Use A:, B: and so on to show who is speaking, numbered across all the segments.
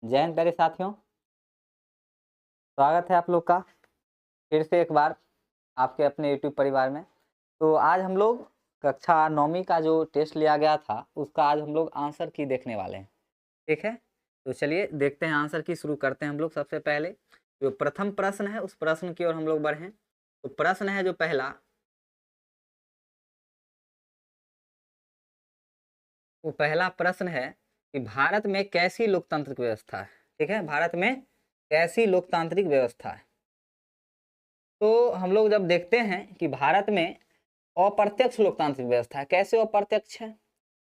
A: जय हिंद प्यारे साथियों, स्वागत है आप लोग का फिर से एक बार आपके अपने यूट्यूब परिवार में। तो आज हम लोग कक्षा 9वीं का जो टेस्ट लिया गया था उसका आज हम लोग आंसर की देखने वाले हैं। ठीक है, तो चलिए देखते हैं आंसर की, शुरू करते हैं हम लोग। सबसे पहले जो प्रथम प्रश्न है उस प्रश्न की ओर हम लोग बढ़ें। तो प्रश्न है जो पहला, वो पहला प्रश्न है कि भारत में कैसी लोकतांत्रिक व्यवस्था है। ठीक है, भारत में कैसी लोकतांत्रिक व्यवस्था है। तो हम लोग जब देखते हैं कि भारत में अप्रत्यक्ष लोकतांत्रिक व्यवस्था है। कैसे अप्रत्यक्ष है?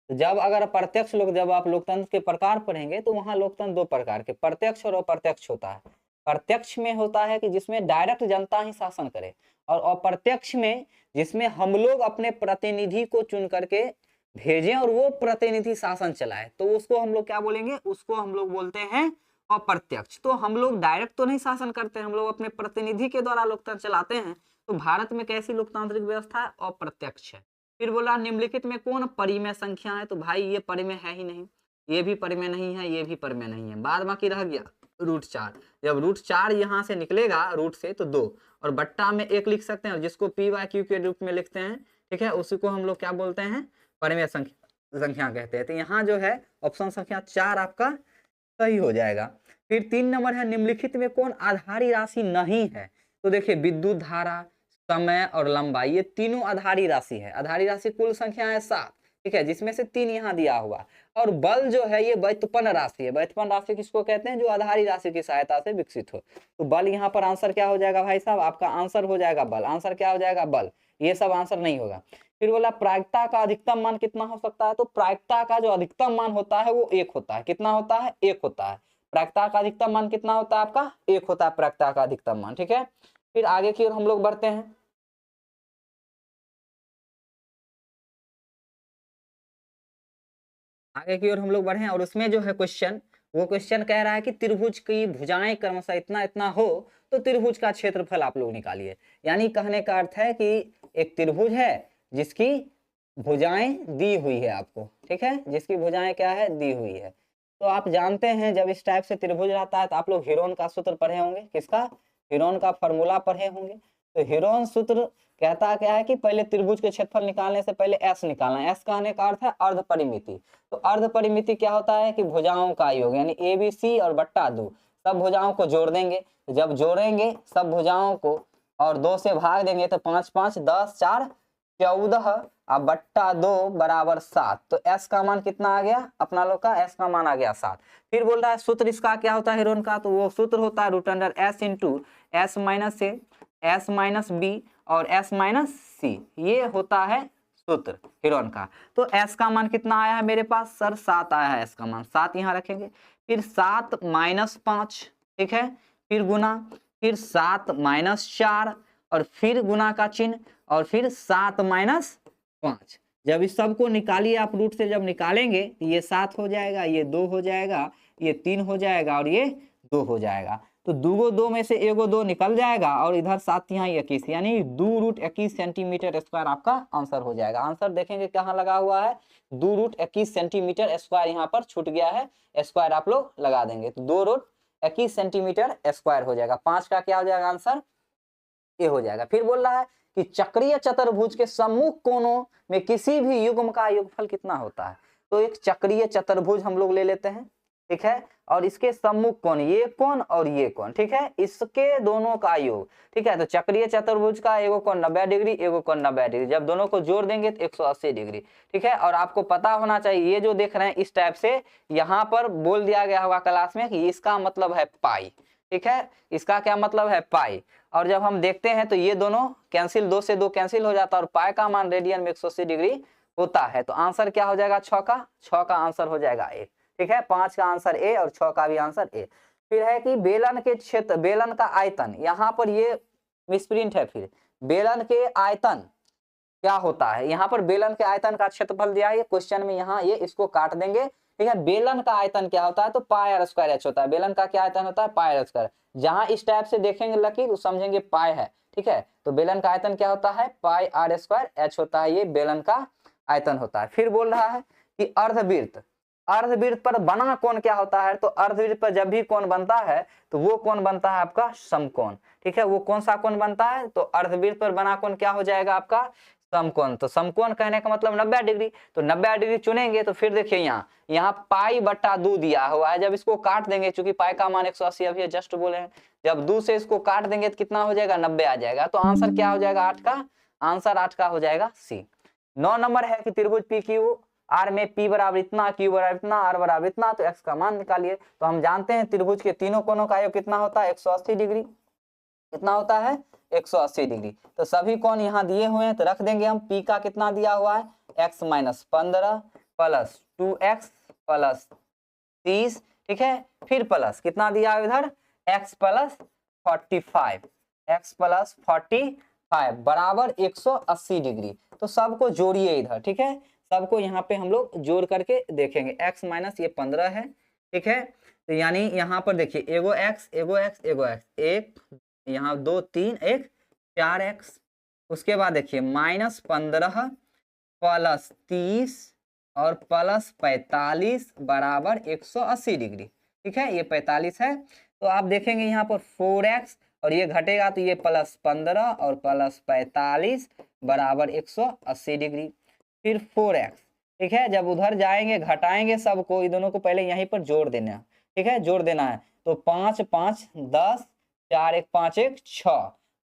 A: तो जब अगर अप्रत्यक्ष लोग, जब आप लोकतंत्र के प्रकार पढ़ेंगे तो वहां लोकतंत्र दो प्रकार के, प्रत्यक्ष और अप्रत्यक्ष होता है। प्रत्यक्ष में होता है कि जिसमें डायरेक्ट जनता ही शासन करे, और अप्रत्यक्ष में जिसमें हम लोग अपने प्रतिनिधि को चुन करके भेजें और वो प्रतिनिधि शासन चलाए, तो उसको हम लोग क्या बोलेंगे? उसको हम लोग बोलते हैं अप्रत्यक्ष। तो हम लोग डायरेक्ट तो नहीं शासन करते, हम लोग अपने प्रतिनिधि के द्वारा लोकतंत्र चलाते हैं। तो भारत में कैसी लोकतांत्रिक व्यवस्था है? अप्रत्यक्ष है। फिर बोला निम्नलिखित में कौन परिमेय संख्या है? तो भाई ये परिमेय है ही नहीं, ये भी परिमेय नहीं है, ये भी परिमेय नहीं है। बाद बाकी रह गया √4। जब √4 यहाँ से निकलेगा रूट से तो 2 और बट्टा में 1 लिख सकते हैं, जिसको p/q के रूप में लिखते हैं। ठीक है, उसी को हम लोग क्या बोलते हैं? परिमेय संख्या कहते हैं। तो यहाँ जो है ऑप्शन संख्या 4 आपका सही हो जाएगा। फिर 3 नंबर है, निम्नलिखित में कौन आधारी राशि नहीं है? तो देखिए विद्युत धारा, समय और लंबाई, ये तीनों आधारी राशि है। आधारी राशि कुल संख्या है 7, ठीक है, जिसमें से 3 यहाँ दिया हुआ। और बल जो है ये व्युत्पन्न राशि है। व्युत्पन्न राशि किसको कहते हैं? जो आधारी राशि की सहायता से विकसित हो। तो बल यहाँ पर आंसर क्या हो जाएगा भाई साहब? आपका आंसर हो जाएगा बल। आंसर क्या हो जाएगा? बल। ये सब आंसर नहीं होगा। फिर बोला प्रायिकता का अधिकतम मान कितना हो सकता है? तो प्रायिकता का जो अधिकतम मान होता है वो 1 होता है। कितना होता है? 1 होता है। प्रायिकता का अधिकतम मान कितना होता है आपका? 1 होता है प्रायिकता का अधिकतम मान। ठीक है, फिर आगे की ओर हम लोग बढ़ते हैं। आगे की ओर हम लोग बढ़े और उसमें जो है क्वेश्चन, वो क्वेश्चन कह रहा है कि त्रिभुज की भुजाएं क्रमशः इतना इतना हो तो त्रिभुज का क्षेत्रफल आप लोग निकालिए। यानी कहने का अर्थ है कि एक त्रिभुज है जिसकी भुजाएं दी हुई है आपको। ठीक है, जिसकी भुजाएं क्या है? दी हुई है। तो आप जानते हैं जब इस टाइप से त्रिभुज रहता है तो आप लोग हीरोन का सूत्र पढ़े होंगे। किसका? हीरोन का फॉर्मूला पढ़े होंगे। तो हीरोन सूत्र कहता क्या है कि पहले त्रिभुज के क्षेत्रफल निकालने से पहले एस निकालना है। एस कहने का अर्थ है अर्ध परिमिति। तो अर्ध परिमिति क्या होता है कि भुजाओं का योग, यानी ए बी सी और बट्टा 2 सब भुजाओं को जोड़ देंगे। जब जोड़ेंगे सब भुजाओं को और 2 से भाग देंगे तो 5 5 10 4 14 अब बट्टा 2 बराबर 7। तो एस का मान कितना आ गया अपना लोग का? एस का मान आ गया 7। फिर बोल रहा है सूत्र इसका क्या होता है हीरोन का? तो वो सूत्र होता है √S इंटू एस माइनस ए, एस माइनस बी और एस माइनस सी। ये होता है सूत्र हीरोन का। तो एस का मान कितना आया है मेरे पास? सर 7 आया है। एस का मान 7 यहाँ रखेंगे। फिर 7 माइनस 5, ठीक है, फिर गुना, फिर 7 माइनस 4 और फिर गुना का चिन्ह और फिर 7 माइनस 5। जब इस सब को निकालिए आप रूट से, जब निकालेंगे तो ये 7 हो जाएगा, ये 2 हो जाएगा, ये 3 हो जाएगा और ये 2 हो जाएगा। तो 2 में से 1 2 निकल जाएगा और इधर 7 यहाँ 21, यानी 2√21 सेंटीमीटर स्क्वायर आपका आंसर हो जाएगा। आंसर देखेंगे कहाँ लगा हुआ है? 2√21 सेंटीमीटर स्क्वायर यहाँ पर छूट गया है, स्क्वायर आप लोग लगा देंगे तो 2√21 सेंटीमीटर स्क्वायर हो जाएगा। 5 का क्या हो जाएगा आंसर? ये हो जाएगा। फिर बोल रहा है कि चक्रीय चतुर्भुज के सम्मुख कोनों में किसी भी युग्म का योगफल कितना होता है? तो एक चक्रीय चतुर्भुज हम लोग ले लेते हैं, ठीक है, और इसके सम्मुख कोण, ये कोण और ये कोण, ठीक है, इसके दोनों का योग। ठीक है, तो चक्रीय चतुर्भुज का एगो कोण 90 डिग्री, एगो कोण 90 डिग्री, जब दोनों को जोड़ देंगे तो 180 डिग्री। ठीक है, और आपको पता होना चाहिए ये जो देख रहे हैं इस टाइप से यहाँ पर बोल दिया गया होगा क्लास में कि इसका मतलब है पाई। ठीक है, इसका क्या मतलब है? पाई। और जब हम देखते हैं तो ये दोनों कैंसिल, 2 से 2 कैंसिल हो जाता है और पाई का मान रेडियन में 180 डिग्री होता है। तो आंसर क्या हो जाएगा? 6 का आंसर हो जाएगा ए। ठीक है, 5 का आंसर ए और 6 का भी आंसर ए। फिर है कि बेलन के क्षेत्र, बेलन का आयतन, यहाँ पर ये मिसप्रिंट है। फिर बेलन के आयतन क्या होता है? यहाँ पर बेलन के आयतन का क्षेत्रफल दिया है क्वेश्चन में, यहाँ ये इसको काट देंगे। ठीक है, बेलन का आयतन क्या होता है? तो पाई आर स्क्वायर एच होता है। बेलन का क्या आयतन होता है? पाई आर स्क्वायर। जहां इस टाइप से देखेंगे लकीर तो समझेंगे पाई है। ठीक है, तो बेलन का आयतन क्या होता है? पाई आर स्क्वायर एच होता है, ये बेलन का आयतन होता है। फिर बोल रहा है कि अर्धवृत्त, अर्धवृत्त पर बना कोण क्या होता है, तो अर्धवृत्त पर जब भी कोण बनता है तो वो कोण बनता है आपका समकोण। ठीक है, वो कौन सा कोण बनता है, तो अर्धवृत्त पर बना कोण क्या हो जाएगा आपका समकोण। तो समकोण कहने का मतलब 90 डिग्री, तो 90 डिग्री चुनेंगे तो फिर देखिए यहाँ पाई बट्टा 2 दिया हुआ है, जब इसको काट देंगे, चूंकि पाई का मान 180 अभी जस्ट बोले हैं, जब 2 से इसको काट देंगे तो कितना हो जाएगा 90 आ जाएगा। तो आंसर क्या हो जाएगा 8 का, आंसर 8 का हो जाएगा सी। 9 नंबर है कि त्रिभुज पी क्यू आर में पी बराबर इतना, क्यू बराबर इतना, आर बराबर इतना, तो एक्स का मान निकालिए। तो हम जानते हैं त्रिभुज के तीनों कोणों का योग कितना होता है 180 डिग्री, कितना होता है 180 डिग्री। तो सभी कोण यहाँ दिए हुए हैं तो रख देंगे हम। पी का कितना दिया हुआ है x minus 15 plus 2x plus 30, ठीक है, फिर प्लस कितना दिया है इधर x प्लस 45, x प्लस 45 बराबर 180 डिग्री। तो सबको जोड़िए इधर, ठीक है, सबको यहाँ पे हम लोग जोड़ करके देखेंगे। x माइनस ये 15 है, ठीक है, तो यानी यहाँ पर देखिए एगो x एगो x एगो x, एक यहाँ 2 3 1 4x, उसके बाद देखिए माइनस 15 प्लस 30 और प्लस 45 बराबर 180 डिग्री। ठीक है, ये 45 है, तो आप देखेंगे यहाँ पर 4x और ये घटेगा तो ये प्लस 15 और प्लस 45 बराबर 180 डिग्री, फिर 4x। ठीक है, जब उधर जाएंगे घटाएंगे सबको, ये दोनों को पहले यहीं पर जोड़ देना है। ठीक है, जोड़ देना है, तो 5 5 10, 4 1 5 1 6,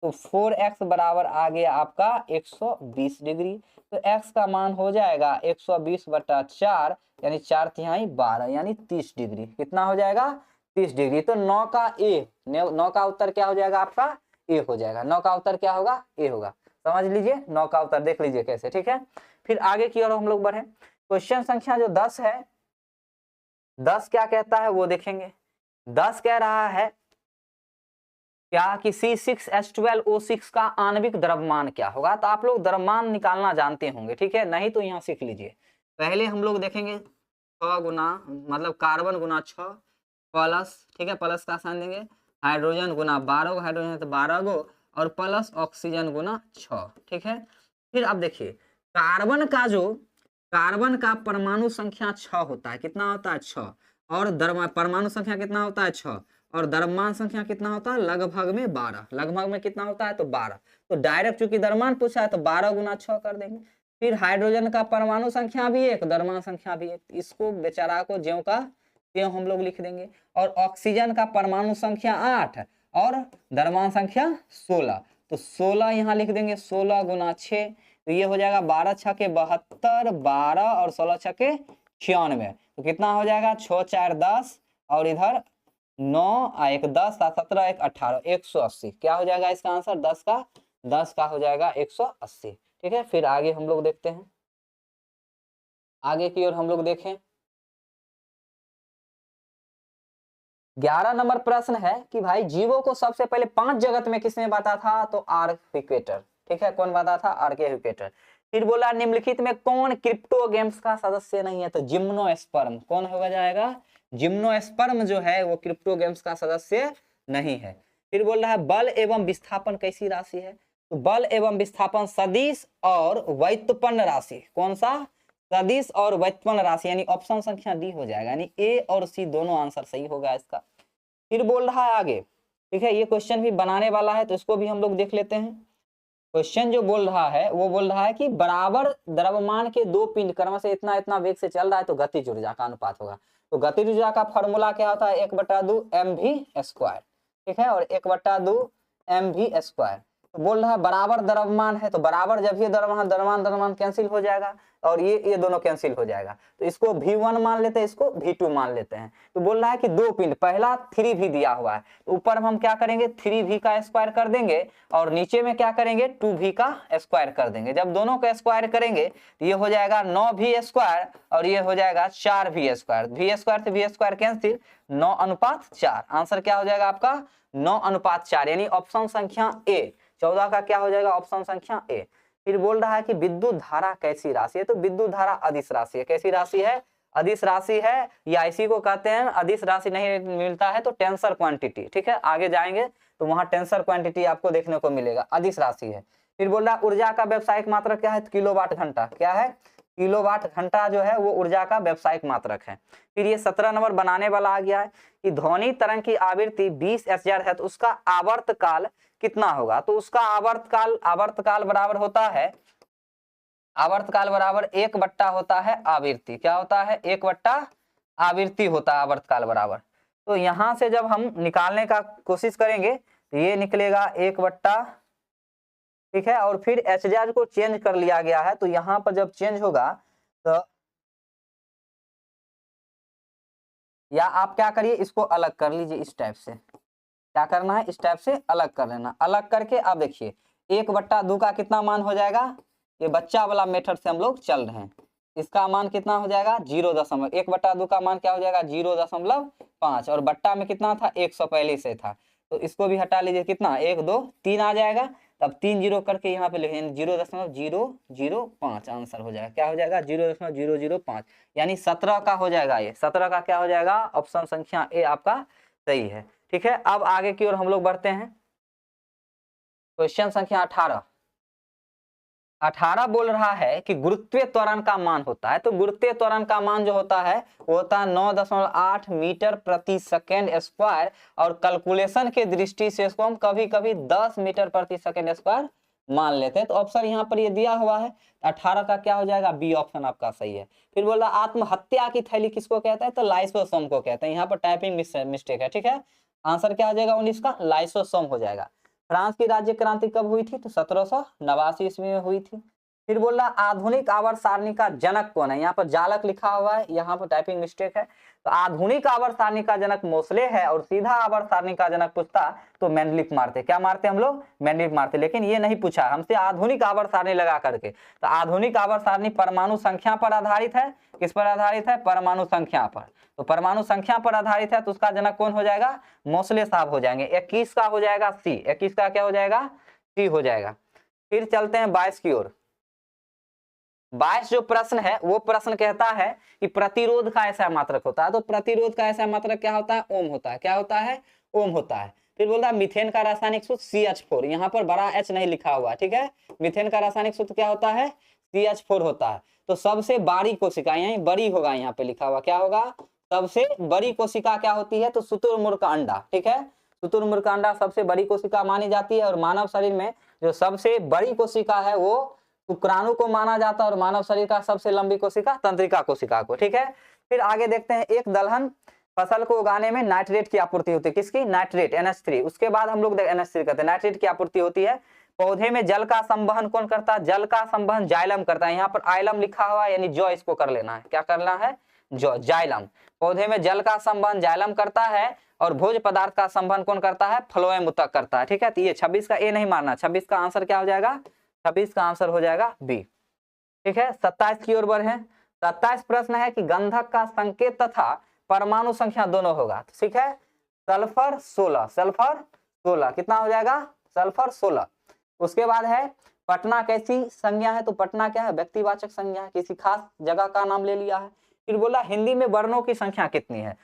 A: तो 4x बराबर आ गया आपका 120 डिग्री। तो x का मान हो जाएगा 120 बटा 4 यानी 4 तिहाई 12 यानी 30 डिग्री। कितना हो जाएगा 30 डिग्री। तो 9 का ए, 9 का उत्तर क्या हो जाएगा आपका ए हो जाएगा। 9 का उत्तर क्या होगा ए होगा, समझ लीजिए 9 का उत्तर देख लीजिए कैसे। ठीक है, फिर आगे की ओर हम लोग बढ़े। क्वेश्चन संख्या जो 10 है, 10 क्या कहता है वो देखेंगे। 10 कह रहा है क्या कि C6H12O6 का आणविक द्रव्यमान क्या होगा। तो आप लोग द्रव्यमान निकालना जानते होंगे, ठीक है, नहीं तो यहाँ सीख लीजिए। पहले हम लोग देखेंगे 6 गुना मतलब कार्बन गुना 6 प्लस, ठीक है, प्लस का साइन देंगे, हाइड्रोजन गुना 12 हाइड्रोजन तो 12 गो और प्लस ऑक्सीजन गुना 6। ठीक है, फिर अब देखिए कार्बन का परमाणु संख्या 6 होता है, कितना होता है 6, और परमाणु संख्या कितना होता है 6, और द्रव्यमान संख्या कितना होता है लगभग में 12, लगभग में कितना होता है तो 12। तो डायरेक्ट चूंकि द्रव्यमान पूछा है तो 12 गुना 6 कर देंगे। फिर हाइड्रोजन का परमाणु संख्या भी 1, द्रव्यमान संख्या भी 1, इसको बेचारा को ज्यों का त्यों हम लोग लिख देंगे। और ऑक्सीजन का परमाणु संख्या 8 और द्रव्यमान संख्या 16, तो 16 यहाँ लिख देंगे, 16 गुना 6, तो ये हो जाएगा 12 छके 72, 12 और 16 छके 96, तो कितना हो जाएगा 6 4 10 और इधर 9 1 10 17 1 18, 180। क्या हो जाएगा इसका आंसर 10 का हो जाएगा 180। ठीक है, फिर आगे हम लोग देखते हैं, आगे की ओर हम लोग देखें। 11 नंबर प्रश्न है कि भाई जीवों को सबसे पहले 5 जगत में किसने बांटा था, तो आर्किक्वेटर। ठीक है, कौन बांटा था आर्किक्वेटर। फिर बोला निम्नलिखित में कौन क्रिप्टो गेम्स का सदस्य नहीं है, तो जिम्नोस्पर्म। कौन होगा जाएगा जिम्नोस्पर्म जो है वो क्रिप्टो गेम्स का सदस्य नहीं है। फिर बोल रहा है बल एवं विस्थापन कैसी राशि है, तो बल एवं विस्थापन सदिश और व्युत्पन्न राशि। कौन सा सदिश और व्युत्पन्न राशि, यानी ऑप्शन संख्या डी हो जाएगा, यानी ए और सी दोनों आंसर सही होगा इसका। फिर बोल रहा है आगे, ठीक है, ये क्वेश्चन भी बनाने वाला है तो इसको भी हम लोग देख लेते हैं। क्वेश्चन जो बोल रहा है वो बोल रहा है कि बराबर द्रव्यमान के 2 पिंड क्रम से इतना इतना वेग से चल रहा है तो गतिज ऊर्जा का अनुपात होगा। तो गतिज ऊर्जा का फॉर्मूला क्या होता है 1/2 mv²। ठीक है, और 1/2 mv²। तो बोल रहा है बराबर द्रव्यमान है, तो बराबर जब ये द्रव्यमान कैंसिल हो जाएगा और ये दोनों कैंसिल हो जाएगा, तो इसको V1 मान लेते हैं, इसको V2 मान लेते हैं। तो बोल रहा है कि 2 पिंड, पहला 3v दिया हुआ है, तो ऊपर हम क्या करेंगे 3v का स्क्वायर कर देंगे और नीचे में क्या करेंगे 2v का स्क्वायर कर देंगे। जब दोनों का स्क्वायर करेंगे तो ये हो जाएगा 9v² और ये हो जाएगा 4v²। v² से v² कैंसिल, 9:4। आंसर क्या हो जाएगा आपका 9:4, यानी ऑप्शन संख्या ए 14 का क्या हो जाएगा ऑप्शन संख्या ए। फिर बोल रहा है कि विद्युत धारा कैसी राशि है, तो विद्युत धारा अदिश राशि है। कैसी राशि है अदिश राशि है, या इसी को कहते हैं अदिश राशि नहीं मिलता है तो टेंसर क्वांटिटी। ठीक है, आगे जाएंगे तो वहां टेंसर क्वांटिटी आपको देखने को मिलेगा, अदिश राशि है। फिर बोल रहा है ऊर्जा का व्यावसायिक मात्रा क्या है, किलोवाट घंटा। क्या है किलोवाट घंटा जो है वो ऊर्जा का व्यावसायिक मात्रक है। फिर ये 17 नंबर बनाने वाला आ गया है कि ध्वनि तरंग की आवृत्ति 20 हर्ट्ज है तो उसका आवर्तकाल कितना होगा। तो उसका आवर्तकाल बराबर होता है, आवर्तकाल बराबर 1 बट्टा होता है आवृत्ति। क्या होता है? 1 बट्टा आवृत्ति होता है आवर्तकाल बराबर। तो यहां से जब हम निकालने का कोशिश करेंगे तो ये निकलेगा 1 बट्टा, ठीक है, और फिर एचजेड को चेंज कर लिया गया है। तो यहाँ पर जब चेंज होगा तो या आप क्या करिए, इसको अलग कर लीजिए इस टाइप से। क्या करना है? इस टाइप से अलग कर लेना। अलग करके अब देखिए 1/2 का कितना मान हो जाएगा, ये बच्चा वाला मेथड से हम लोग चल रहे हैं, इसका मान कितना हो जाएगा 0. 1/2 का मान क्या हो जाएगा 0.5, और बट्टा में कितना था 100 पहले से था, तो इसको भी हटा लीजिए, कितना 1 2 3 आ जाएगा। तब 3 0 करके यहाँ पे लिखेंगे 0.005 आंसर हो जाएगा। क्या हो जाएगा 0.005, यानी 17 का हो जाएगा। ये 17 का क्या हो जाएगा? ऑप्शन संख्या ए आपका सही है। ठीक है, अब आगे की ओर हम लोग बढ़ते हैं। क्वेश्चन संख्या 18 बोल रहा है कि गुरुत्वीय त्वरण का मान होता है। तो गुरुत्वीय त्वरण का मान जो होता है वो होता है 9.8 मीटर प्रति सेकेंड स्क्वायर, और कैलकुलेशन के दृष्टि से इसको हम कभी कभी 10 मीटर प्रति सेकेंड स्क्वायर मान लेते हैं। तो ऑप्शन यहाँ पर ये दिया हुआ है, 18 का क्या हो जाएगा? बी ऑप्शन आपका सही है। फिर बोला आत्महत्या की थैली किसको कहते हैं? तो लाइसोसोम को कहते हैं। यहाँ पर टाइपिंग मिस्टेक है, ठीक है। आंसर क्या हो जाएगा 19 का? लाइसोसोम हो जाएगा। फ्रांस की राज्य क्रांति कब हुई थी? तो 1789 ईस्वी में हुई थी। फिर बोल रहा आधुनिक आवर्त सारणी का जनक कौन है? यहाँ पर जालक लिखा हुआ है, यहाँ पर टाइपिंग मिस्टेक है। तो आधुनिक आवर्त सारणी का जनक मोसले है, और सीधा आवर्त सारणी का जनक पूछता तो मेंडलिक मारते। क्या मारते हम लोग? मेंडलिक मारते। लेकिन ये नहीं पूछा हमसे आधुनिक आवर्त सारणी लगा करके। तो आधुनिक आवर्त सारणी परमाणु संख्या पर आधारित है। किस पर आधारित है? परमाणु संख्या पर। तो परमाणु संख्या पर आधारित है, तो उसका जनक कौन हो जाएगा? मोसले साहब हो जाएंगे। 21 का हो जाएगा सी। 21 का क्या हो जाएगा? सी हो जाएगा। फिर चलते हैं 22 की ओर। 22 जो प्रश्न है वो प्रश्न कहता है कि प्रतिरोध का ऐसा मात्रक होता है। तो प्रतिरोध का ऐसा मात्रक क्या होता है? ओम होता है। क्या होता है? ओम होता है। फिर बोल रहा है मीथेन का रासायनिक सूत्र CH4, यहाँ पर बड़ा H नहीं लिखा हुआ, ठीक है। मीथेन का रासायनिक सूत्र क्या होता है? CH4 होता है। तो सबसे बड़ी कोशिका, यही बड़ी होगा, यहाँ पे लिखा हुआ क्या होगा? सबसे बड़ी कोशिका क्या होती है? तो शुतुरमुर्ग का अंडा, ठीक है। शुतुरमुर्ग का अंडा सबसे बड़ी कोशिका मानी जाती है। और मानव शरीर में जो सबसे बड़ी कोशिका है वो शुक्राणु को माना जाता है, और मानव शरीर का सबसे लंबी कोशिका तंत्रिका कोशिका को, ठीक है। फिर आगे देखते हैं, एक दलहन फसल को उगाने में नाइट्रेट की आपूर्ति होती है। किसकी? Nitrate, NH3। उसके बाद हम लोग NH3 कहते हैं, नाइट्रेट की आपूर्ति होती है। पौधे में जल का संवहन कौन करता है? जल का संवहन जाइलम करता है। यहाँ पर आइलम लिखा हुआ है, यानी जौ इसको कर लेना है। क्या करना है? जौ, जाइलम। पौधे में जल का संवहन जाइलम करता है, और भोज्य पदार्थ का संवहन कौन करता है? फ्लोएम ऊतक करता है, ठीक है। तो ये 26 का ए नहीं मारना, 26 का आंसर क्या हो जाएगा? 26 का आंसर हो जाएगा बी, ठीक है। 27 की ओर बढ़े। 27 प्रश्न है कि गंधक का संकेत तथा परमाणु संख्या दोनों होगा, ठीक है। सल्फर 16, सल्फर 16 कितना हो जाएगा? सल्फर 16। उसके बाद है पटना कैसी संज्ञा है? तो पटना क्या है? व्यक्तिवाचक संज्ञा है, किसी खास जगह का नाम ले लिया है। फिर बोला हिंदी में वर्णों की संख्या कितनी है?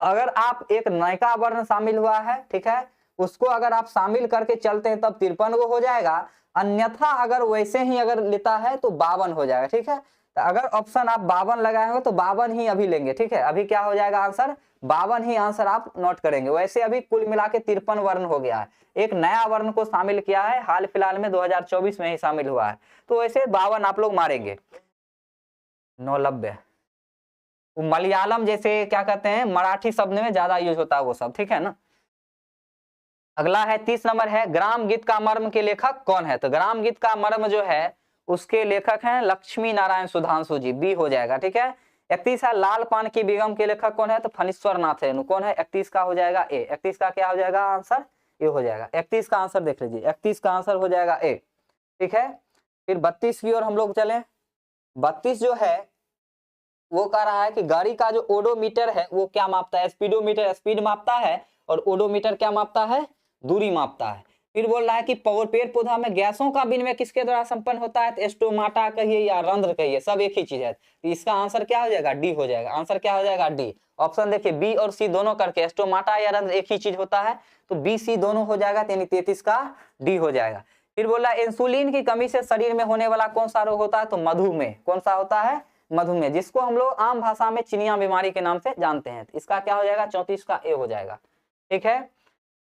A: अगर आप एक नयका वर्ण शामिल हुआ है, ठीक है, उसको अगर आप शामिल करके चलते हैं तब 53 को हो जाएगा। अन्यथा अगर वैसे ही अगर लेता है तो 52 हो जाएगा, ठीक है। तो अगर ऑप्शन आप 52 लगाए हो तो 52 ही अभी लेंगे, ठीक है। अभी क्या हो जाएगा आंसर? 52 ही आंसर आप नोट करेंगे। वैसे अभी कुल मिला के 53 वर्ण हो गया है। एक नया वर्ण को शामिल किया है, हाल फिलहाल में 2024 में ही शामिल हुआ है। तो वैसे 52 आप लोग मारेंगे। 990 मलयालम जैसे क्या कहते हैं, मराठी शब्द में ज्यादा यूज होता है वो सब, ठीक है ना। अगला है 30 नंबर है, ग्राम गीत का मर्म के लेखक कौन है? तो ग्राम गीत का मर्म जो है उसके लेखक हैं लक्ष्मी नारायण सुधांशु जी, बी हो जाएगा, ठीक है। 31 है, लाल पान की बेगम के लेखक कौन है? तो फणीश्वर नाथ रेणु कौन है? 31 का हो जाएगा ए। 31 का क्या हो जाएगा आंसर? ए हो जाएगा। 31 का आंसर देख लीजिए, 31 का आंसर हो जाएगा ए, ठीक है। फिर 32 की ओर हम लोग चले। 32 जो है वो कह रहा है कि गाड़ी का जो ओडोमीटर है वो क्या मापता है? स्पीडोमीटर स्पीड मापता है, और ओडोमीटर क्या मापता है? दूरी मापता है। फिर बोल रहा है कि पेड़ पौधा में गैसों का विनिमय किसके द्वारा संपन्न होता है? तो स्टोमाटा कहिए या रंध्र कहिए, सब एक ही चीज है। तो इसका आंसर क्या हो जाएगा? डी हो जाएगा। आंसर क्या हो जाएगा? डी। ऑप्शन देखिए बी और सी दोनों करके, स्टोमाटा या रंध्र एक ही चीज होता है, तो बी सी दोनों हो जाएगा, यानी 33 का डी हो जाएगा। फिर बोला इंसुलिन की कमी से शरीर में होने वाला कौन सा रोग होता है, तो मधुमेह। कौन सा होता है, मधुमेह, जिसको हम लोग आम भाषा में चिनिया बीमारी के नाम से जानते हैं। इसका क्या हो जाएगा, 34 का ए हो जाएगा। ठीक है,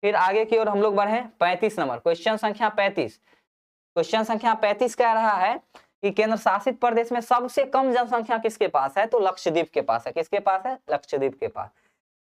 A: फिर आगे की ओर हम लोग बढ़े 35 नंबर, क्वेश्चन संख्या 35। क्वेश्चन संख्या 35 कह रहा है कि केंद्र शासित प्रदेश में सबसे कम जनसंख्या किसके पास है, तो लक्षद्वीप के पास है। किसके पास है, लक्षद्वीप के पास।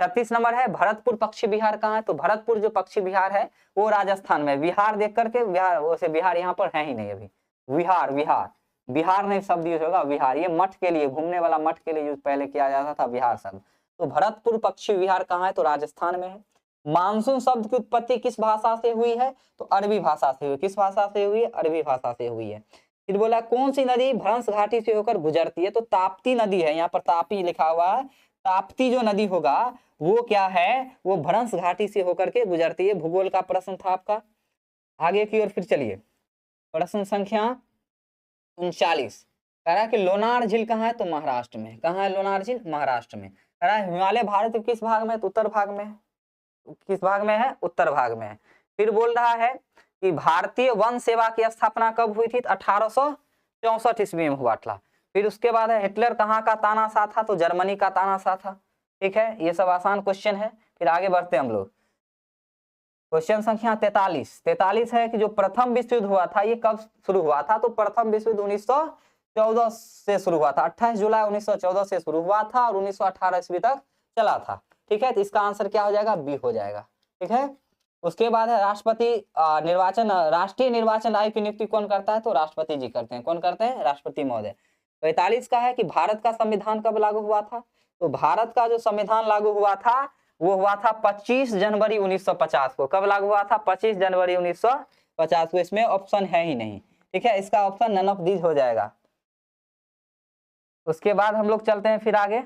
A: 36 नंबर है भरतपुर पक्षी विहार कहाँ है, तो भरतपुर जो पक्षी विहार है वो राजस्थान में। बिहार देख करके बिहार, वैसे बिहार यहाँ पर है ही नहीं अभी। विहार, विहार, बिहार नहीं शब्द यूज होगा, विहार। ये मठ के लिए, घूमने वाला मठ के लिए यूज पहले किया जाता था विहार शब्द। तो भरतपुर पक्षी विहार कहाँ है, तो राजस्थान में है। मानसून शब्द की उत्पत्ति किस भाषा से हुई है, तो अरबी भाषा से हुई। किस भाषा से हुई है, अरबी भाषा से हुई है। फिर बोला कौन सी नदी भ्रंश घाटी से होकर गुजरती है, तो ताप्ती नदी है। यहाँ पर तापी लिखा हुआ है। ताप्ती जो नदी होगा वो क्या है, वो भ्रंश घाटी से होकर के गुजरती है। भूगोल का प्रश्न था आपका। आगे की ओर फिर चलिए, प्रश्न संख्या 39 कह रहा है कि लोनार झील कहाँ है, तो महाराष्ट्र में। कहाँ है लोनार झील, महाराष्ट्र में। कह रहा है हिमालय भारत के किस भाग में, तो उत्तर भाग में। किस भाग में है, उत्तर भाग में है। फिर बोल रहा है कि भारतीय वन सेवा की स्थापना कब हुई थी, 1864 ईस्वी में हुआ था। फिर उसके बाद है हिटलर कहाँ का तानाशाह था, तो जर्मनी का तानाशाह था। ठीक है, ये सब आसान क्वेश्चन है। फिर आगे बढ़ते हैं हम लोग, क्वेश्चन संख्या 43 है कि जो प्रथम विश्व युद्ध हुआ था ये कब शुरू हुआ था, तो प्रथम विश्व युद्ध 1914 से शुरू हुआ था। 28 जुलाई 1914 से शुरू हुआ था और 1918 ईस्वी तक चला था। ठीक है, तो इसका आंसर क्या हो जाएगा, बी हो जाएगा। ठीक है, उसके बाद है राष्ट्रपति निर्वाचन, राष्ट्रीय निर्वाचन आयोग की नियुक्ति कौन करता है, तो राष्ट्रपति जी करते हैं। कौन करते हैं, राष्ट्रपति महोदय। 45 का है कि भारत का संविधान कब लागू हुआ था, तो भारत का जो संविधान लागू हुआ था वो हुआ था 25 जनवरी 1950 को। कब लागू हुआ था, 25 जनवरी 1950 को। इसमें ऑप्शन है ही नहीं। ठीक है, इसका ऑप्शन नन ऑफ दीज हो जाएगा। उसके बाद हम लोग चलते हैं फिर आगे।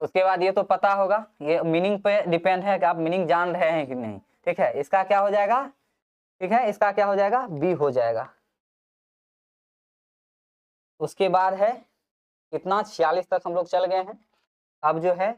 A: उसके बाद ये तो पता होगा, ये मीनिंग पे डिपेंड है कि आप मीनिंग जान रहे हैं कि नहीं। ठीक है, इसका क्या हो जाएगा, ठीक है, इसका क्या हो जाएगा, बी हो जाएगा। उसके बाद है कितना, 46 तक हम लोग चल गए हैं। अब जो है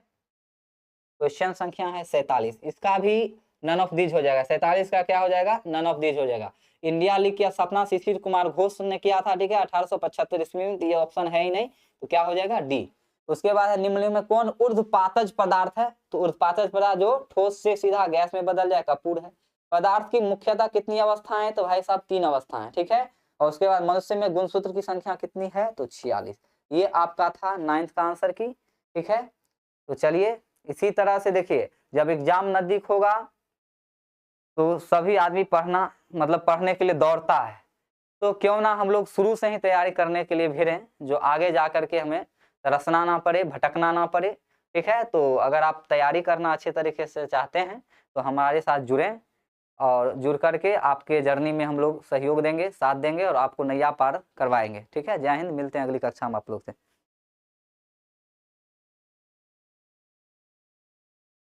A: क्वेश्चन संख्या है 47, इसका भी नन ऑफ दीज हो जाएगा। 47 का क्या हो जाएगा, नन ऑफ दीज हो जाएगा। इंडिया लीग की स्थापना शिशिर कुमार घोष ने किया था। ठीक है, 1875 ईस्वी में। ये ऑप्शन है ही नहीं, तो क्या हो जाएगा, डी। उसके बाद है निम्नलिखित में कौन ऊर्ध्वपातज पदार्थ है, तो ऊर्ध्वपातज पदार्थ जो ठोस से सीधा गैस में बदल जाए, कपूर है। पदार्थ की मुख्यतः कितनी अवस्थाएं हैं, तो भाई साहब 3 अवस्थाएं। ठीक है, और उसके बाद मनुष्य में गुणसूत्र की संख्या कितनी है, तो 46। ये आपका था 9th का आंसर की। ठीक है, तो चलिए इसी तरह से देखिए, जब एग्जाम नजदीक होगा तो सभी आदमी पढ़ना, मतलब पढ़ने के लिए दौड़ता है, तो क्यों ना हम लोग शुरू से ही तैयारी करने के लिए भिड़ें, जो आगे जा करके हमें तरसना ना पड़े, भटकना ना पड़े। ठीक है, तो अगर आप तैयारी करना अच्छे तरीके से चाहते हैं तो हमारे साथ जुड़ें, और जुड़ करके आपके जर्नी में हम लोग सहयोग देंगे, साथ देंगे और आपको नैया पार करवाएंगे। ठीक है, जय हिंद, मिलते हैं अगली कक्षा में आप लोग से।